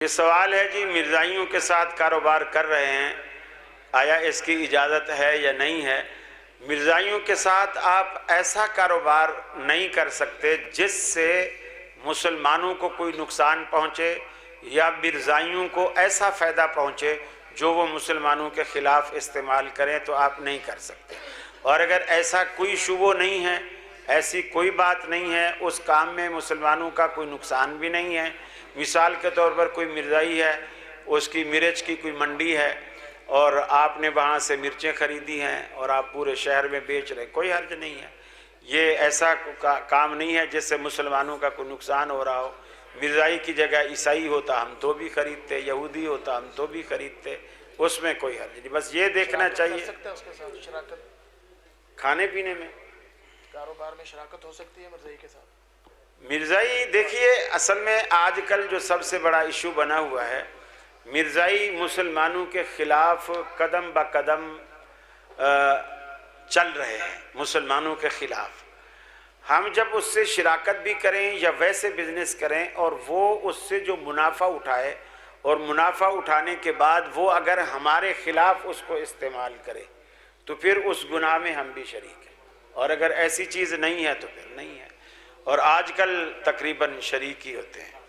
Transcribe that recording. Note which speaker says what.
Speaker 1: یہ سوال ہے جی، مرزائیوں کے ساتھ کاروبار کر رہے ہیں، آیا اس کی اجازت ہے یا نہیں ہے؟ مرزائیوں کے ساتھ آپ ایسا کاروبار نہیں کر سکتے جس سے مسلمانوں کو کوئی نقصان پہنچے یا مرزائیوں کو ایسا فائدہ پہنچے جو وہ مسلمانوں کے خلاف استعمال کریں، تو آپ نہیں کر سکتے۔ اور اگر ایسا کوئی شبہ نہیں ہے، ایسی کوئی بات نہیں ہے، اس کام میں مسلمانوں کا کوئی نقصان بھی نہیں ہے، مثال کے طور پر کوئی مرزائی ہے، اس کی مرچ کی کوئی منڈی ہے اور آپ نے وہاں سے مرچیں خریدی ہیں اور آپ پورے شہر میں بیچ رہے، کوئی حرج نہیں ہے۔ یہ ایسا کام نہیں ہے جس سے مسلمانوں کا کوئی نقصان ہو رہا ہو۔ مرزائی کی جگہ عیسائی ہوتا ہم تو بھی خریدتے، یہودی ہوتا ہم تو بھی خریدتے، اس میں کوئی حرج نہیں۔ بس یہ دیکھنا چاہیے کھانے پینے میں
Speaker 2: کاروبار میں شراکت ہو سکتی ہے مرزائی کے ساتھ۔
Speaker 1: مرزائی دیکھیے، اصل میں آج کل جو سب سے بڑا ایشو بنا ہوا ہے، مرزائی مسلمانوں کے خلاف قدم بہ قدم چل رہے ہیں، مسلمانوں کے خلاف۔ ہم جب اس سے شراکت بھی کریں یا ویسے بزنس کریں اور وہ اس سے جو منافع اٹھائے اور منافع اٹھانے کے بعد وہ اگر ہمارے خلاف اس کو استعمال کرے تو پھر اس گناہ میں ہم بھی شریک ہیں، اور اگر ایسی چیز نہیں ہے تو پھر نہیں ہے، اور آج کل تقریباً شریک ہی ہوتے ہیں۔